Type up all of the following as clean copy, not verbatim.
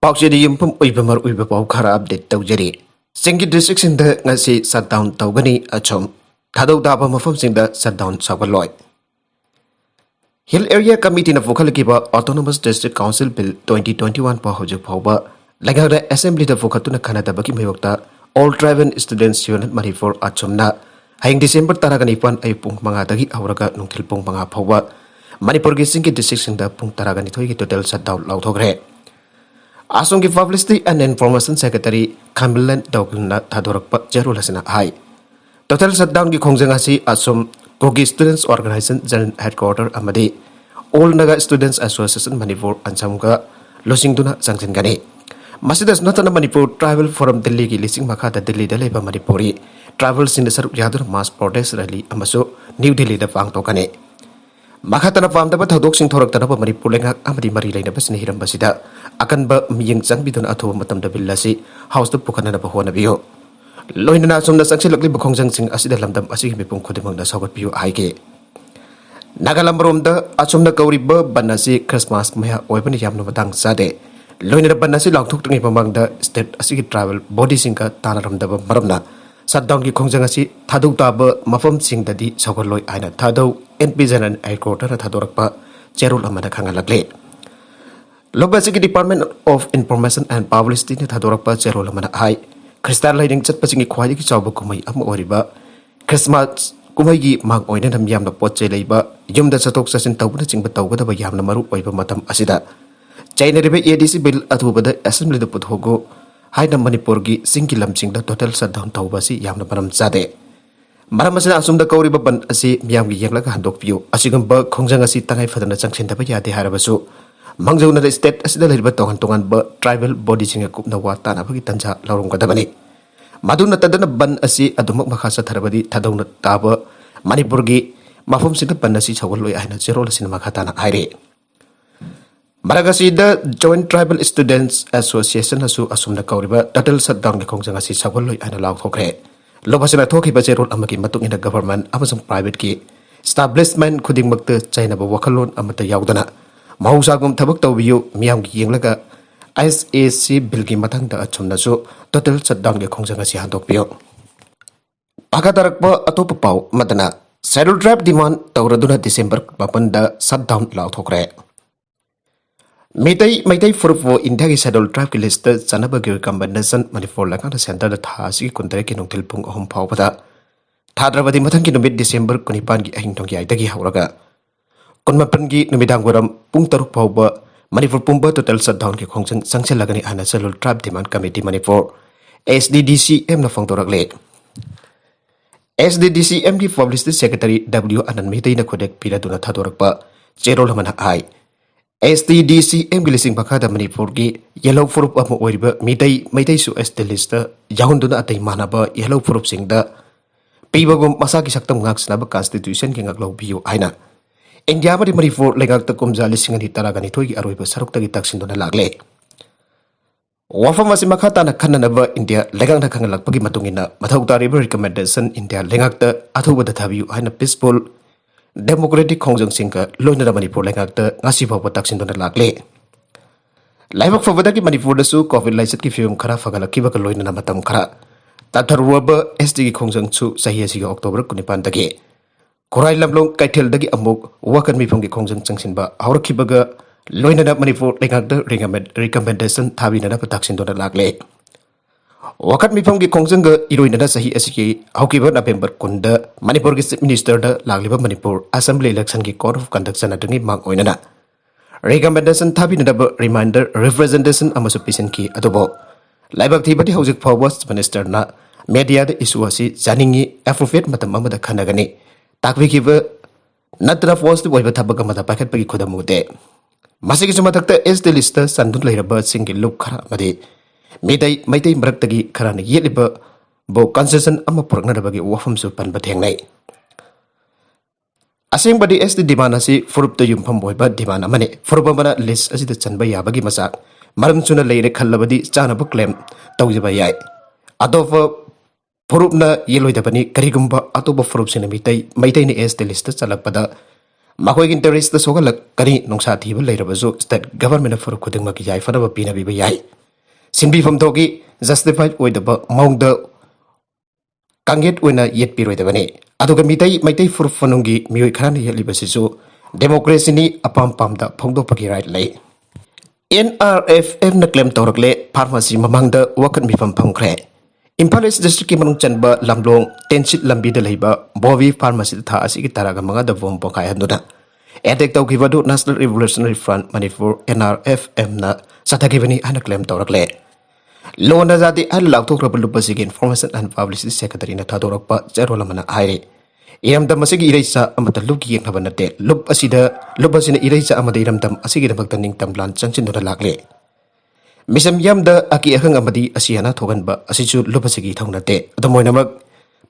Pauchedi Yumpum Uibamar Uibapau Kara update Taujeri. Singi districts in the Nasi sat down Taugani Achom. Tado Daba Mafums in the sat down Savaloy. Hill Area Committee of Vokalakiba Autonomous District Council Bill 2021 Pahoju Pauba. Lagada Assembly the Vokatuna Canada Bakim Yokta. All Driven Students Unit Marifor Achomna. Haying December Taraganipan ay Pung Mangatagi Auraga Nungkil Pung Manga Pauba. Manipur Singi districts in the Pung Taraganitoy to tell sat down Toukhre. Asongi Publicity and Information Secretary Kamilan Dogna Tadorak Jerulasina High. Total shutdown Gi Kongjangasi Asum Kogi Students Organization General Headquarter Amadi. All Naga Students Association Manipur and Samga Losingduna Sangsingani. Masidas not on Manipur Travel Forum Delhi Lising Makata Delhi Deleba Manipuri. Travels in the Sar Yadur Mass Protest Rally Amaso New Delhi the Pang Tokane. Makatana Pam the Bathodoxing Torok Tanapa Manipulenga Amadi Marilena Basin Hiram Basida. Akan ba miyang bidon ato matam da billasi house to pukana na bahona biyo. Loin na sum na saksi lakli bakong sing asida lamdam asig mipong kudimang na sagot biyo haike. Nagalamrom da asum na kauriba banasi Christmas maya oiban yam no matang sade. Loin na banasi langtuk tungi pamang da state asig travel body singka tanaram da maramna. Shutdown ki khongjang asi thaduk ta ba mafam sing da di sagot loi aina thadau NP General Headquarter na thadorak pa cherul amana khangalakle. Lobasiki Department of Information and Publicity ni Thadorakpa Cherola Mana High. Crystal Lighting Chatpasingi Kwadi Chauba Kumai Am Oriba. Christmas Kumai Mang Oinam Yam the Poche Labor. Yum the Satok Sassin Tauba Chingbatauba by Yam Namaru Oiba Matam Asida. China Rebe ADC Bill Atuba the Assembly the Puthogo. Haida Manipurgi Singilam Sing the total shutdown Taubasi Yam the Param Sade. Maramasana Asum the Kauriba Ban Asi Miami Yanglaka Handok View. Asigamba Kongjangasi Tangai for the Sanction Tabaya de Harabasu. Mangjo na state as the little tongan ba tribal body sing a kup na wata na pagitansa laurong kadabani. Madu na tadana ban asi adumak makasa tarabadi tadaw na taba Manipurgi mafum sina ban nasi sawaloy ay na zero la sinamakata na haire. Maragasi the Joint Tribal Students Association asu asum na kauriba total shutdown ni kongjang asi sawaloy ay na law toukhre. Lobas na toukhre ba zero amaki matung ina government amasang private ki establishment kuding magta China ba wakalon amata yaudana. Mahusagum tabak tawbiyo miyam gi yenglaga SAC bilgi matang da achumna so total shutdown ge khongjang asi handok piyo. Pagatarak pa atop pau madana schedule draft demand tawraduna December 8 da shutdown law toukhre. Maitai for India ki schedule draft ki list chanaba gi recommendation Manipur lakang center da tha si kuntre ki nongtil pung ahum pau pada thadrabadi mathang ki numit December 9 gi ahing thong gi ai dagi hauraga. Konmapangi numidang waram pung taruk pauba Manipur pumba total shutdown ki khongjang sangsel lagani ana schedule draft demand committee Manipur SDDCM na fang torak le. SDDCM ki publicity secretary W Anan Mehtai na kodek pila duna thadorak pa zero laman ai. SDDCM ki lising bakada Manipur ki yellow furup amo oiriba Mehtai su SD list yahun duna atay manaba yellow furup sing da pibagum masaki saktam ngak snaba constitution ki ngaklo biyo aina. India mari Manipur legak takum jali singani taragani togi aroiba saruk tagi taksindona lagle. Wafam masi makata na kananaba India legang na kangalak pagi matungina mathau tariba recommendation India legak ta athuba da thabiu haina peaceful democratic khongjang singka loina Manipur legak ta ngasi bhawa taksindona lagle. Laibak fawada ki Manipur da su COVID laiset ki fivam khara fagala ki baka loina na matam khara tatharuba SD ki khongjang chu sahi asiga October 19 dagi. Korai lamlong kaitel dagi amuk wakan mifam ki khongjang changsinba haurakibaga loina na Manipur legak da recommendation thabina na pataksindona lagle. Wakat mifam ki khongjang ga iroina na sahi asiki haukiba November kunda Manipur ki chief minister da lagliba Manipur assembly election ki code of conduct sanadungi mang oina na recommendation thabina da reminder representation amasu pisin ki adobo laibak thibati haujik forward minister na media da issue asi janingi appropriate matam amada khanagani takwi kiba natra force boy bathabaga mata paket pagi khodamude masigi sumatakta SD list sandun leiraba singi look khara made maitai maraktagi kharana yeliba bo concession ama puragna bagi wafam su pan bathengnai asing badi SD demand asi furup to yumpham boyba demand amane furuba mana list asi da chanba yabagi masak maram chuna leire khallabadi chana bu claim tawjaba yai adofa Furupna yellow Japani, Karigumba, Atoba Furup Sinamitai, Maitain S. the list Salapada, Makoy interest the Sogalak, Kari, Nongsati, later was state government of Furukudimaki, Fanaba Pina Bibayai. सिनबीफम थोकी justified ओइदब मौंग कांगेट ओइना येटपिरोइदबने अदुगा Meitei फुरुफ फनुंगी मियोइ खराना येलिबसिसु democracy नि अपाम पामदा फोंदोपगी right लई NRFF na claim tawrakle pharmacy mamangda wakat mifam phangkhre Imphal East District ki manung chanba lamlong tensit lambi da leiba bovi pharmacy tha asigi taraga manga da vom pokai handuna attack tawkiba du National Revolutionary Front Manipur NRFM na sathakibani ana claim tawrakle Lona Zadi al Lautok Lupasig Information and Publicity Secretary Natadorapa Zerolamana Haire. Iram the Masigi Iresa Amata Luki and Havanate, Lup Asida, Lupasin Iresa Amadiram Dam Asigi Magdaning Tamblan Chanchin Lakle. Missam Yam the Aki Ahang Amadi Asiana Toganba Asisu Lupasigi Tonate, the Moinamag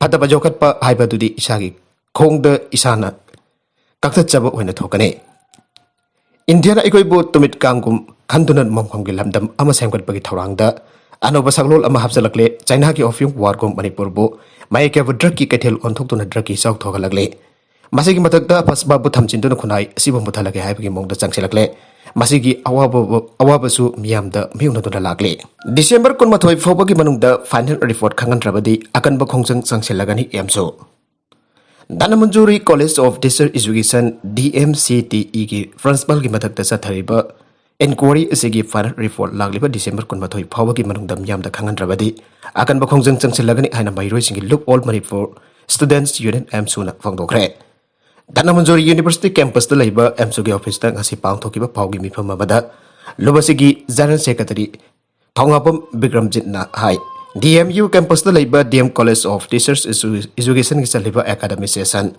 Patabajokatpa Haibadudi Isagi, Kong the Isana, Kaka Chaba when a tokane. Indiana Equibo Tumit Kangum, Kandunan Momkongilamdam Amasangat Bagitoranga. Ano basaglol ama hapsalakle China ki ofyung war kom Manipur bo mai ke drug ki kethel onthok tuna drug ki sauk thogalagle masigi matakta pasba bu thamchin tuna khunai asibo muthalage haibagi mongda changselakle masigi awaba su miyamda miuna tuna lagle December kun mathoi phobagi manungda final report khangan rabadi akan ba khongjang changselagani emso Danamanjuri College of Teacher Education DMCTE ki principal ki matakta sa thariba Inquiry asigi final report lagliba December kun mathoi phawagi manungdam yamda khangan rabadi akan ba khongjang changsilagani haina mairoi singi look all Manipur students union amsuna phangdokre Danamanjori University campus da leiba amsu gi office ta ngasi pangthokiba phawgi mifam abada lobasigi general secretary thongapam Bikramjit na hai DMU campus da leiba DM College of Teachers Education gi saliba academic session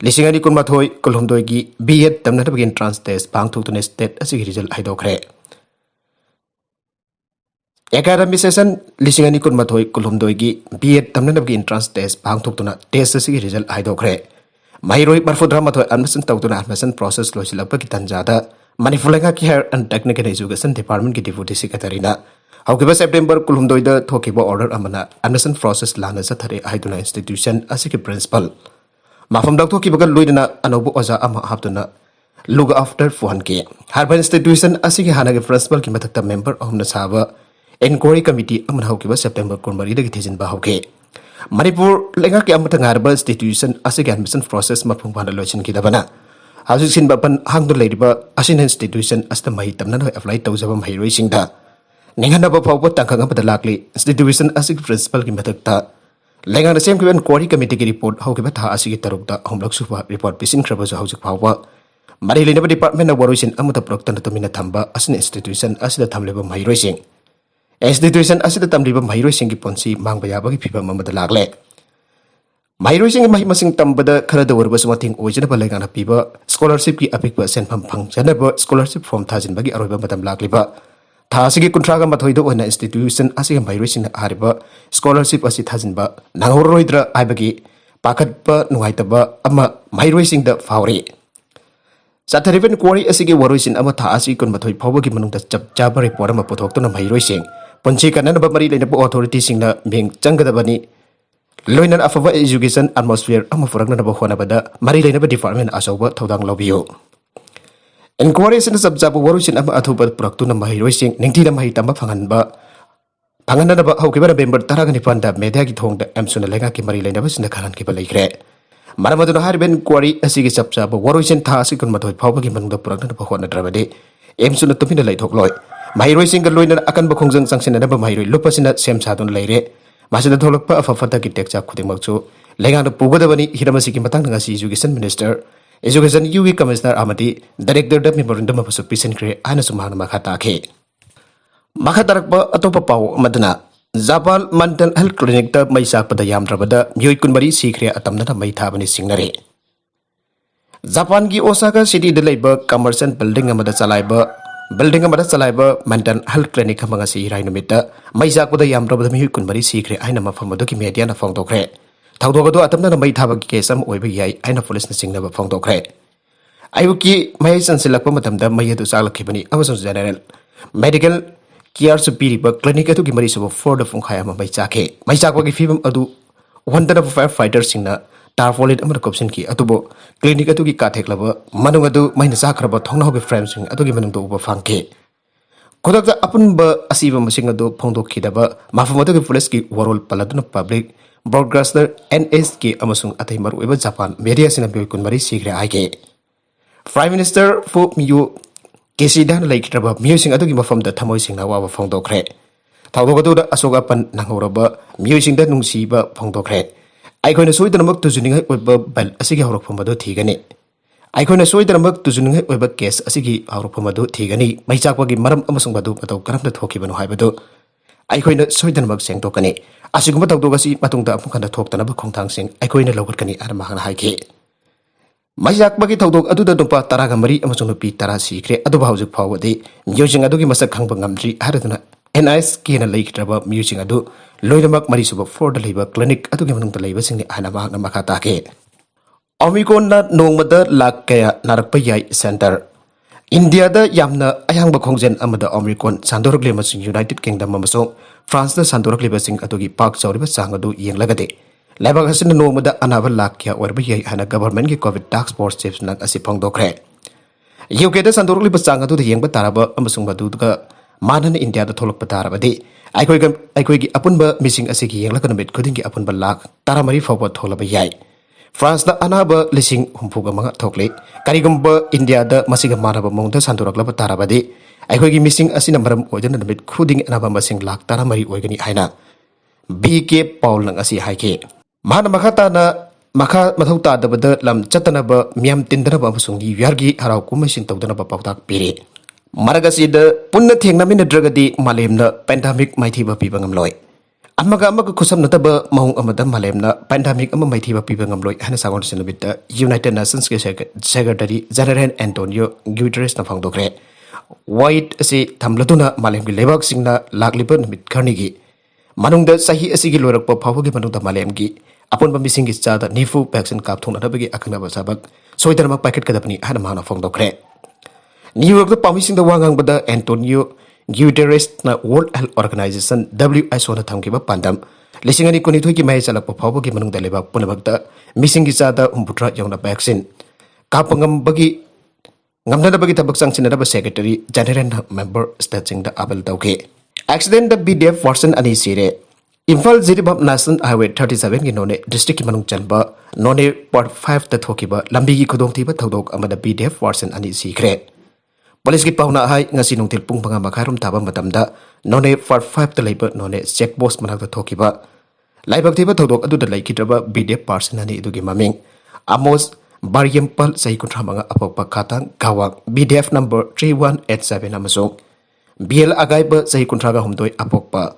Lisingani kun mathoi kulhumdoi gi B.Ed tamna tabagi entrance test pangthok tune state asigi result haidokre Academic session lisingani kun mathoi kulhumdoi gi B.Ed tamna tabagi entrance test pangthok tuna test asigi result haidokre Mairoi marfudra mathoi admission tawtuna admission process loisilakpa ki tanjada Manifulenga ki Hair and Technical Education Department ki deputy secretary na Haukiba September kulhumdoi da thokiba order amana admission process lana sathare haiduna institution asigi principal Mafam Doctor Kibaga Luidana Anobu Oza Ama Haptuna look after Fuhanke. Harban institution Asiki Hanagi principal Kimatata member of Nasava Inquiry Committee Amanhokiba September Kurmari the Kitchen Bahoke. Manipur Lengaki Amatangarba institution Asiki admission process Mapumana Lochin Kidavana. Houses in Bapan Hangdu Ladyba Asin institution as the Mahitam Nano of Light Tozam Hai Racing da. Ninganaba Papa Tankanga Lakli institution Asik principal Kimatata. Lengang the same given Quarry Committee report how Kibata Asiki Tarukta Homelock Super report Pisin Krabas House of Power. Marilina Department of Warusin Amata Proctor Tomina Tamba as an institution as the Tamleba Mai Racing. Institution as the Tamliba Mai Racing Ponsi Mangbayabaki people Mamma Lagle. Mai Racing Mahimasing Tambada Karada was wanting original Legana Piba, scholarship ki Apik sent Pampang, Janaba scholarship from Tazin Bagi Araba Madam Lagliba. Tasigi Kuntraga Matoido and institution Asika Mai Racing Hariba, scholarship as it hasn't ba, Nahoroidra Ibagi, Pakatba Nuaitaba, Ama Mai Racing the Fauri. Satarivan Quarry Asigi Warusin Amata Asikun Matoi Pawaki Manung the Jabba report of Potokton Mai Racing, Ponchika Nanaba Mari Lenabo authorities in the being Jangadabani, Loinan Afava Education Atmosphere Amafuragna Honabada, Mari Lenaba Department Asoba Todang Lobio. Inquiries in the subject Warusin Ama Atuba Proctuna Mai Racing, Ningtina Mahitama Panganba Panganaba Hokiba member Taraganipanda Medaki Tong the Amsuna Legaki Mari Lenabas in the Karan Kibalekre. Maramaduna Harben Quarry Asigi Subjab Warusin Tasikun Matoi Pawaki the Proctuna Pahona Dravade, Amsuna Tupina Late Hokloi. Mai Racing the Loin Akan Bokong Sanction and Mairi Lupas in that same Sadon Lere, Masada Tolapa of Fataki Texas Kudimakso, Legana Pugadavani Hiramasiki Matangasi Education Minister. Education UV Commissioner Amati, Director of Memorandum of Peace and Create Anasumana Makatake. Makatarakba Atopa Pau Madana, Zabal Mantan Health Clinic the Maisak Padayam Rabada, Yuikunbari Secret Atamna Maitabani Signare. Zapangi Osaka City de Labor Commercial Building Amada Salaiba, Building Amada Salaiba, Mantan Health Clinic Hamangasi Rhinometa, Maisak Padayam Rabada Yukunbari Secret Ainama from Madoki Mediana Fondokre. Taudogo Atamna Maitaba Kesam Obi, Aina Police Signal Fondokre. Ayuki, May Sansilapamatam, Mayatu Salakibani, Amazon General. Medical Care Superior Clinic to Gimaris for the Funkayama by Sake. My Sakaki Fivam Adu, one of firefighters in a Tarfolit Amakopsinki, Atubo, Clinic to Gikatek Lover, Manungadu, Minasakra, but Tonga frames, Atugiman to Funke. खुदक अपुनब असीब मसिंग अदु फोंदोखिदब माफमदग police की वरोल पलदुन public broadcaster NS की अमसुंग अथै मरुइब Japan media सिना bill कुनमरी सीग्रे आगे prime minister फो मियो केसीदान लेखिद्रब मियोसिंग अदुगी मफमद थमोय सिंगना वाब फोंदोखरे थाउदोगदुदा असोगापन नंगौरब मियोसिंगदा नुंसीब फोंदोखरे आइखोइना सोइदनमक तुजुनिंगै ओइब बल असिगी हौरखफमदो थीगनी आइखोइना सोइदनमक तुजुनिंगै ओइब case असिगी हौरखफमदो थीगनी मैचाकपगी मरम अमसुंग बदु मतौ करमदा थोखिबनो हाइबदु आइखोइना सोइदनमक सेंगतोकनी असिगुम तौदोगसी मतुंगदा अमुखंदा थोक्तनब खोंथांसिंग आइखोइना लौगटकनी are महना हाइखि मैजाकपगी थौदोक अदुदा नुपा तरागा मरी अमसुंग नुपी तरा सीख्रे अदुबा हौजिक फावदि musing अदुगी मसक खंगब ngamdri हारदुना NIS की लेखिद्रब म्यूजिंग अदु लोइनमक मरीसुब फ्लोर द लेबा क्लिनिक अदुगी मनुंगदा लेबसिंग आना महना मखा ताके ओमिक्रोन ना नोंगमदा लाख कया नारकपा याई सेंटर इंडिया दा यामना अयांगबा खोंजेन अमदा ओमिक्रोन सांदोरकले मसिंग यूनाइटेड किंगडम अमसुंग फ्रांस दा सांदोरकले बसिंग अदुगी पाक चौरिबा चांग अदु येंगलगदे लेबाग हसन नोंगमदा अनाबा लाख क्या ओरबा याई हाना गवर्नमेंट की कोविड टास्क फोर्स चीफ नक असि फोंदोखरे यूके दा सांदोरकले चांग अदु येंगबा ताराबा अमसुंग बदुगा मानन इंडिया दा थोलक ताराबदि आइखोइगी अपुनबा मिसिंग असिगी येंगलक नमित खुदिंगी अपुनबा लाख तारामरी फावबा थोलबा याई फ्रांस दा अनाबा लिसिंग हुंफुगा मंगा थोकले करिगुंबा इंडिया दा मसिगा मानबा मौंदा सांदोरकलबा ताराबदि आइखोइगी मिसिंग असिना मरम ओजन नमित खुदिंग अनाबा मसिंग लाख तारामरी ओइगनी हाइना BK पाउल नंग असि हाइके माना मखाताना मखा मथौ तादबदा लम चतनब मियाम तिंदनब अमसुंग यारगी हराव कुमसिन तौदनब पाउताक पिरे मरगसिद पुन्ना थेंगनामिनद्रगदि मालेमना pandemic माइथिबा पिबंगमलोय अमगा खुसम नतब महung amada malemna pandemic ama maithiba piba ngamloi hana sagon sinabita United Nations ke secretary general Antonio Guterres na phangdokre white asi thamladuna malem gi lebak singna lakliba namit kharnigi manungda sahi asigi lorakpa phawgi manungda malem gi apon ba missing gi chada nifu vaccine kap thona dabagi akhna ba sabak soidarma packet kadapni hana mana phangdokre New York the pamising the wangang bada Antonio Guterres na World Health Organization WHO na thamkiba pandam lisingani kuni thoi ki mai chalak phawba gi manung daleba punabakta missing gi chada umputra yongna vaccine kapangam bagi ngamna bagi tabak sangchina da secretary general member state sing da abel tauke accident the VDF version ani sire Imphal Ziribab National Highway 37 gi none district ki manung chanba none part 5 ta thokiba lambi gi khudong thiba thodok amada VDF version ani sikre Police ki pauna hai ngasi nungtil pung panga makharum taba matamda none part 5 ta leiba none check post manak ta thokiba laibak thiba thodok adu da laikitraba VDF person ani idugi maming Amos Bariempal sai kuntra manga apokpa khatang gawak VDF number 3187 amasong BL agaiba sai kuntra ga humdoi apokpa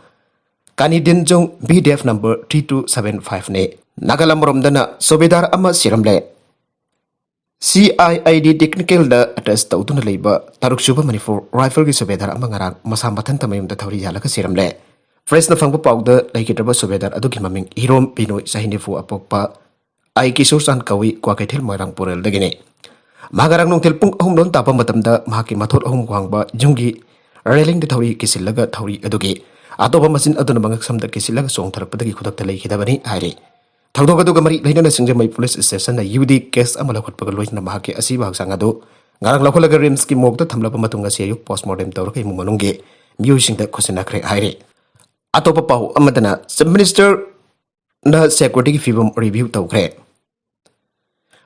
Kanidin jong VDF number 3275 ne Nagalamrom dana Subedar ama siramle CIID technical da address tautuna leiba taruk suba manipur rifle gi Subedar ama ngarang masa mathan tamayum da thori jalaka siramle fresh na fangpa pawda laikitraba Subedar adugi maming hirom pinoi sahinifu apokpa ai kisur san kawi kwa kaithil moirang purel dagine magarang nungtil pung ahum don tapa matamda mahaki mathot ahum gwangba jungi railing da thori kisilaga thori adugi atoba masin aduna bangak samda kisilaga song tharakpadagi khudak ta laikidabani aire Thangdoga mari lainana singjamai police station na UD case ama lakhotpaga loina mahake asiba haksang adu ngarang lakholaga rims ki mokta thamlapa matunga seriuk postmortem tawra kai mumanungge musing da khosina khre haire atopa pau amadana sub minister na security ki fivam review tawkhre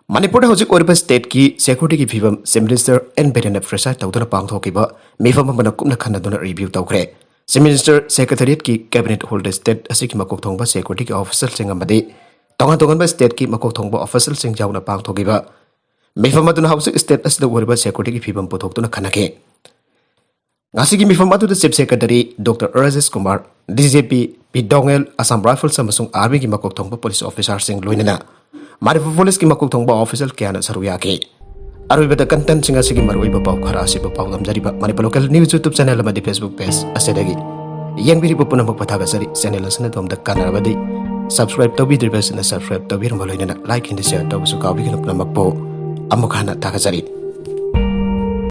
Manipur da hojik oriba state ki security ki fivam sub minister and Biren fresha tawdana pangthokiba mifam amana kumna khanaduna review tawkhre sub minister secretariat ki cabinet holder state asiki makok thongba security ki officer singamadi Tongan ba state ki makok thongba official sing jauna pang thogiba mifam aduna house state as the woriba security ki fibam pothok tuna khanake ngasi ki mifam adu the chief secretary Dr. Rajesh Kumar DGP Pidongel Assam Rifles amasung army ki makok thongba police officer sing loinana Manipur police ki makok thongba official kyana saruya ke aruiba the content singa sigi maruiba pau khara asiba pau damjariba Manipur local news YouTube channel amadi Facebook page asedagi yangbiri pupuna mapathaga sari channel asana domda kanarabadi Subscribe to be the best in the subscribe to be like in the share to Sukawi Namakpo Amukhana Takazari.